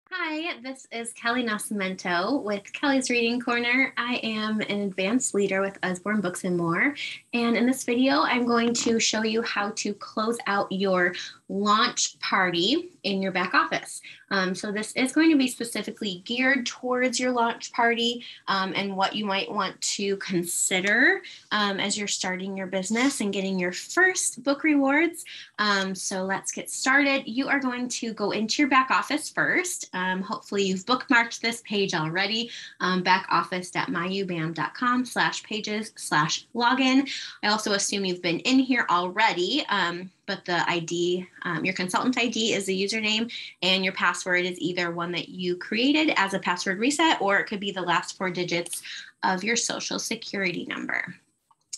Hi, this is Kelly Nascimento with Kelly's Reading Corner. I am an advanced leader with Usborne Books and More. And in this video, I'm going to show you how to close out your launch party in your back office. So this is going to be specifically geared towards your launch party and what you might want to consider as you're starting your business and getting your first book rewards. So let's get started. You are going to go into your back office first. Hopefully you've bookmarked this page already, backoffice.myubam.com/pages/login. I also assume you've been in here already, but the ID, your consultant ID is the username, and your password is either one that you created as a password reset, or it could be the last 4 digits of your social security number.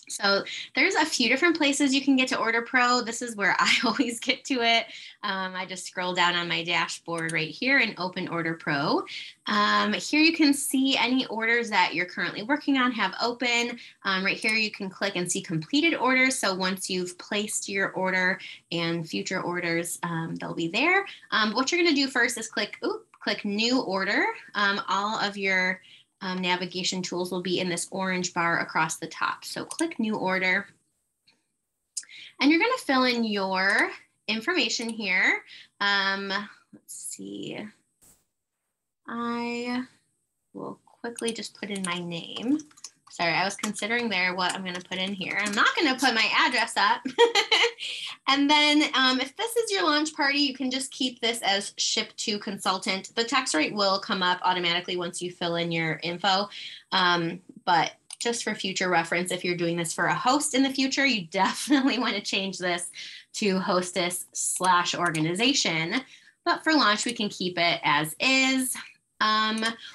So there's a few different places you can get to OrderPro. This is where I always get to it. I just scroll down on my dashboard right here and open OrderPro. Here you can see any orders that you're currently working on have open. Right here you can click and see completed orders. So once you've placed your order and future orders, they'll be there. What you're going to do first is click New Order. All of your navigation tools will be in this orange bar across the top. So click New Order. And you're going to fill in your information here. Let's see. I will quickly just put in my name. Sorry, I was considering there what I'm going to put in here. I'm not going to put my address up. And then if this is your launch party, you can just keep this as ship to consultant. The tax rate will come up automatically once you fill in your info. But just for future reference, if you're doing this for a host in the future, you definitely want to change this to hostess/organization. But for launch, we can keep it as is.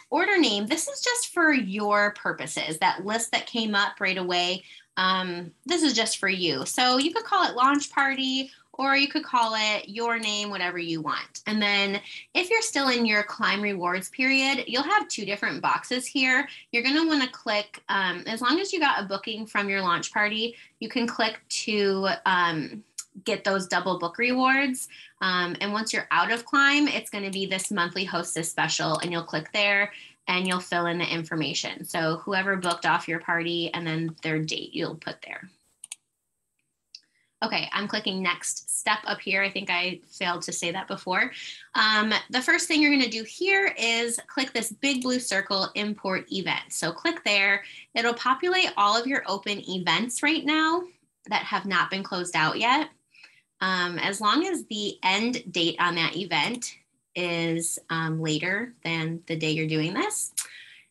Order name, this is just for your purposes. That list that came up right away, this is just for you. So you could call it launch party, or you could call it your name, whatever you want. And then if you're still in your climb rewards period, you'll have 2 different boxes here. You're going to want to click, as long as you got a booking from your launch party, you can click to get those double book rewards. And once you're out of climb, it's going to be this monthly hostess special, and you'll click there and you'll fill in the information. So whoever booked off your party and then their date you'll put there. Okay, I'm clicking next step up here. I think I failed to say that before. The first thing you're going to do here is click this big blue circle, import event. So click there. It'll populate all of your open events right now that have not been closed out yet. As long as the end date on that event is later than the day you're doing this,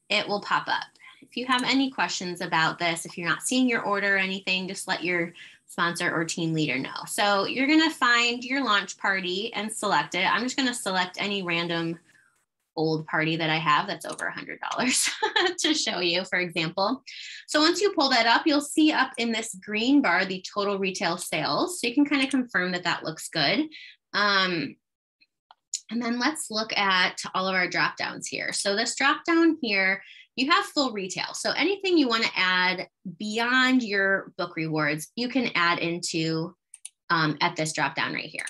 it will pop up. If you have any questions about this, if you're not seeing your order or anything, just let your sponsor or team leader know. So you're going to find your launch party and select it. I'm just going to select any random old party that I have that's over $100 to show you, for example. So once you pull that up, you'll see up in this green bar the total retail sales. So you can kind of confirm that that looks good. And then let's look at all of our drop downs here. So this drop down here, you have full retail. So anything you want to add beyond your book rewards, you can add into at this drop down right here.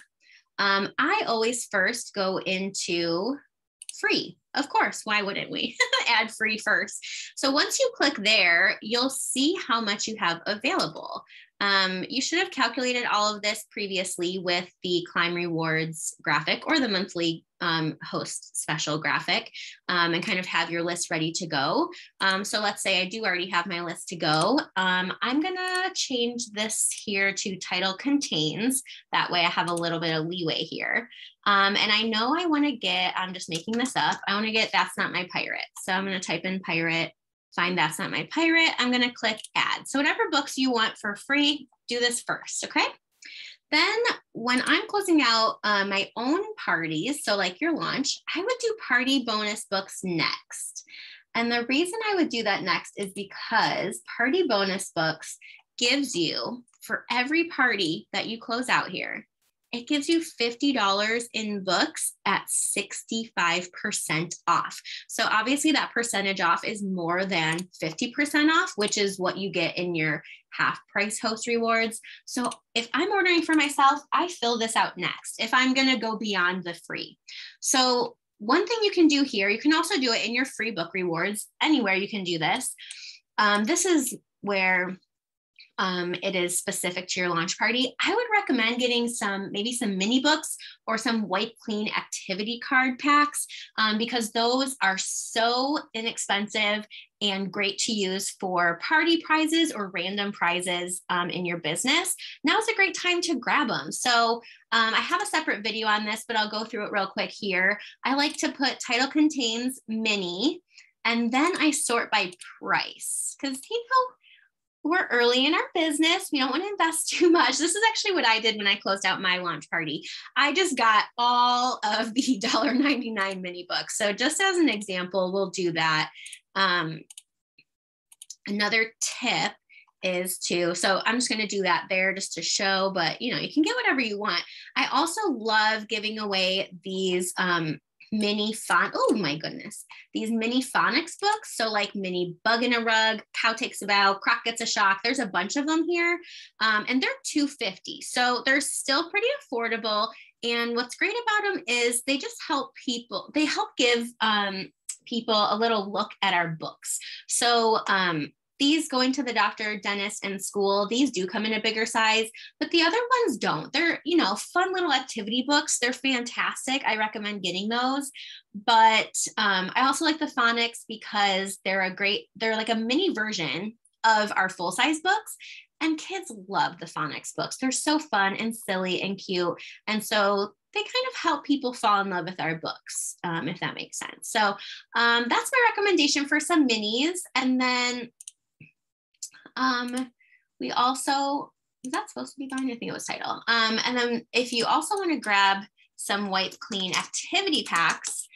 I always first go into free. Of course, why wouldn't we add free first? So once you click there, you'll see how much you have available. You should have calculated all of this previously with the Climb Rewards graphic or the monthly host special graphic, and kind of have your list ready to go. So let's say I do already have my list to go. I'm gonna change this here to title contains. That way I have a little bit of leeway here. And I know I wanna get, I'm just making this up, I wanna get That's Not My Pirate. So I'm gonna type in pirate, find That's Not My Pirate. I'm gonna click add. So whatever books you want for free, do this first, okay? Then when I'm closing out my own parties, so like your launch, I would do party bonus books next. And the reason I would do that next is because party bonus books gives you, for every party that you close out here, it gives you $50 in books at 65% off. So obviously that percentage off is more than 50% off, which is what you get in your half price host rewards. So if I'm ordering for myself, I fill this out next if I'm going to go beyond the free. So one thing you can do here, you can also do it in your free book rewards. Anywhere you can do this. This is where it is specific to your launch party. I would recommend getting maybe some mini books or some wipe clean activity card packs because those are so inexpensive and great to use for party prizes or random prizes in your business. Now's a great time to grab them. So I have a separate video on this, but I'll go through it real quick here. I like to put title contains mini, and then I sort by price because, we're early in our business. We don't want to invest too much. This is actually what I did when I closed out my launch party. I just got all of the $1.99 mini books. So just as an example, we'll do that. Another tip is so I'm just going to do that there just to show, but you can get whatever you want. I also love giving away these mini oh my goodness, these mini phonics books. So like mini Bug in a Rug, Cow Takes a Bow, Croc Gets a Shock. There's a bunch of them here and they're $2.50. So they're still pretty affordable. And what's great about them is they just help people. They help give people a little look at our books. So these going to the doctor, dentist, and school, these do come in a bigger size, but the other ones don't. They're, fun little activity books. They're fantastic. I recommend getting those. But I also like the phonics because they're like a mini version of our full-size books. And kids love the phonics books. They're so fun and silly and cute. And so they kind of help people fall in love with our books, if that makes sense. So that's my recommendation for some minis. And then we also, is that supposed to be fine? I think it was title. And then if you also want to grab some wipe clean activity packs,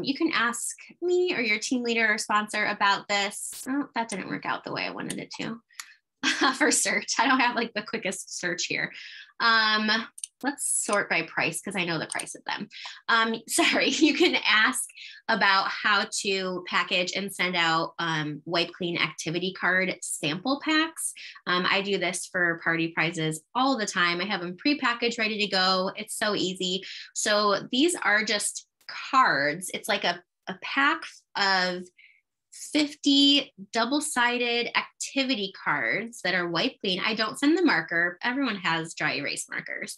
you can ask me or your team leader or sponsor about this. Oh, that didn't work out the way I wanted it to for search. I don't have like the quickest search here. Let's sort by price because I know the price of them. Sorry, you can ask about how to package and send out wipe clean activity card sample packs. I do this for party prizes all the time. I have them pre-packaged, ready to go. It's so easy. So these are just cards. It's like a pack of 50 double-sided activity cards that are wipe clean. I don't send the marker. Everyone has dry erase markers.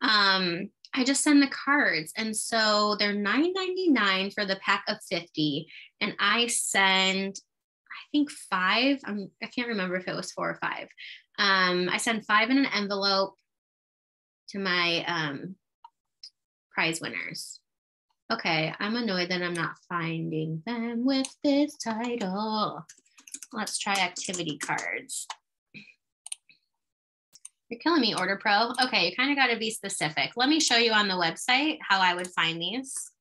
I just send the cards. And so they're $9.99 for the pack of 50. And I send, I think 5. I can't remember if it was 4 or 5. I send 5 in an envelope to my prize winners. Okay, I'm annoyed that I'm not finding them with this title. Let's try activity cards. You're killing me, OrderPro. Okay, you kind of got to be specific. Let me show you on the website how I would find these.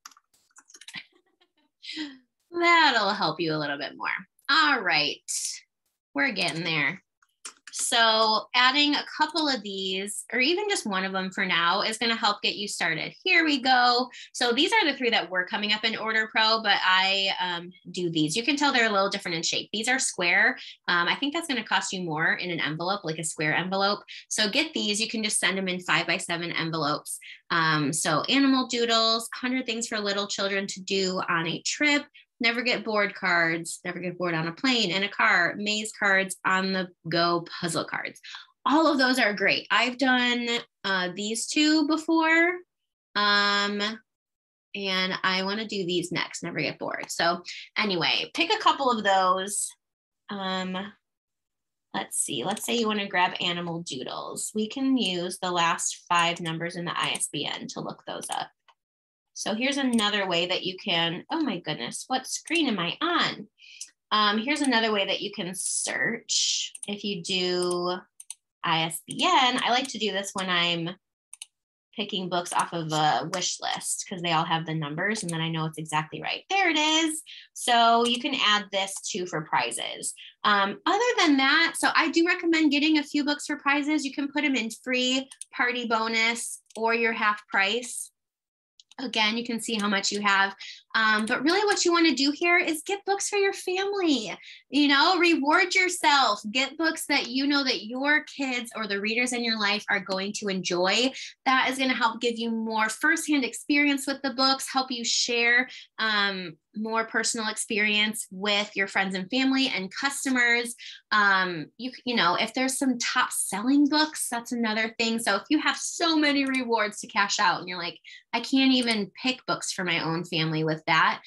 That'll help you a little bit more. All right, we're getting there. So adding a couple of these, or even just one of them for now, is going to help get you started. Here we go. So these are the 3 that were coming up in OrderPro, but I do these. You can tell they're a little different in shape. These are square. I think that's going to cost you more in an envelope, like a square envelope. So get these. You can just send them in 5x7 envelopes. So animal doodles, 100 things for little children to do on a trip. Never get bored cards, never get bored on a plane, in a car, maze cards, on the go puzzle cards. All of those are great. I've done these 2 before, and I want to do these next, never get bored. So anyway, pick a couple of those. Let's see, let's say you want to grab animal doodles. We can use the last 5 numbers in the ISBN to look those up. So here's another way that you can, oh my goodness, what screen am I on? Here's another way that you can search. If you do ISBN, I like to do this when I'm picking books off of a wish list because they all have the numbers and then I know it's exactly right. There it is. So you can add this too for prizes. Other than that, so I do recommend getting a few books for prizes. You can put them in free, party bonus, or your half price. Again, you can see how much you have. But really what you want to do here is get books for your family, you know, reward yourself, get books that you know that your kids or the readers in your life are going to enjoy. That is going to help give you more firsthand experience with the books, help you share more personal experience with your friends and family and customers. You know, if there's some top selling books, that's another thing. So if you have so many rewards to cash out and you're like, I can't even pick books for my own family with that,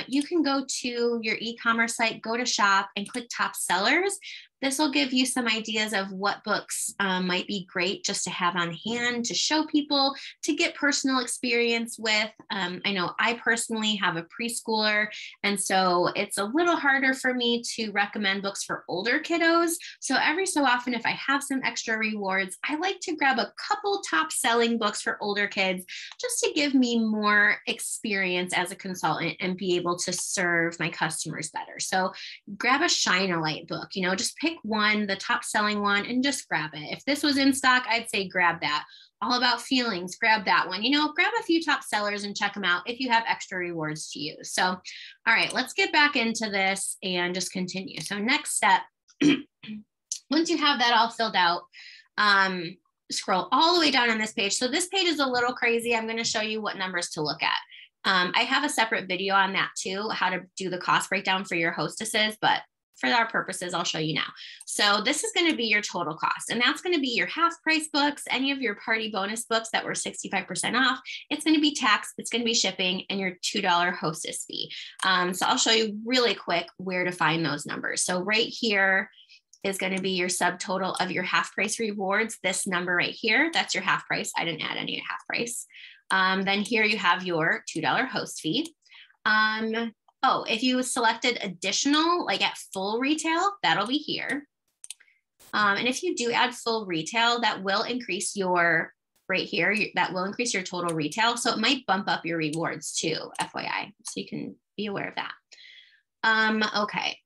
you can go to your e-commerce site, go to shop and click top sellers. This will give you some ideas of what books might be great just to have on hand, to show people, to get personal experience with. I know I personally have a preschooler, and so it's a little harder for me to recommend books for older kiddos. So every so often, if I have some extra rewards, I like to grab a couple top selling books for older kids just to give me more experience as a consultant and be able to serve my customers better. So grab a Shine a Light book, you know, just pick one, the top selling one, and just grab it. If this was in stock, I'd say grab that. All About Feelings, grab that one. You know, grab a few top sellers and check them out if you have extra rewards to use. So, all right, let's get back into this and just continue. So next step, once you have that all filled out, scroll all the way down on this page. So this page is a little crazy. I'm going to show you what numbers to look at. I have a separate video on that too, how to do the cost breakdown for your hostesses, but for our purposes, I'll show you now. So this is going to be your total cost, and that's going to be your half price books, any of your party bonus books that were 65% off. It's going to be tax, it's going to be shipping, and your $2 hostess fee. So I'll show you really quick where to find those numbers. So right here is going to be your subtotal of your half price rewards. This number right here, that's your half price. I didn't add any half price. Then here you have your $2 host fee. Oh, if you selected additional, like at full retail, that'll be here. And if you do add full retail, that will increase your, right here, that will increase your total retail. So it might bump up your rewards too, FYI. So you can be aware of that. Okay.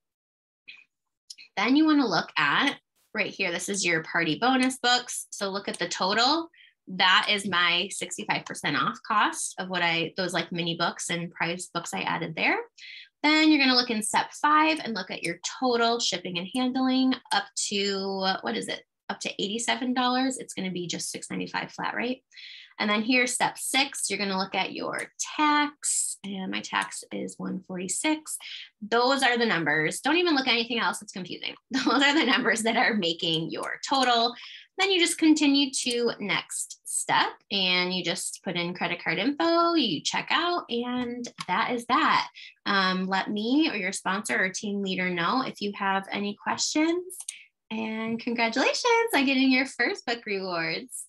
Then you want to look at right here. This is your party bonus books. So look at the total. That is my 65% off cost of what those like mini books and prize books I added there. Then you're going to look in step 5 and look at your total shipping and handling up to, what is it? Up to $87. It's going to be just $6.95 flat rate. And then here, step 6, you're going to look at your tax, and my tax is $146. Those are the numbers. Don't even look at anything else. It's confusing. Those are the numbers that are making your total. Then you just continue to next step, and you just put in credit card info, you check out, and that is that. Let me or your sponsor or team leader know if you have any questions. And congratulations on getting your first book rewards.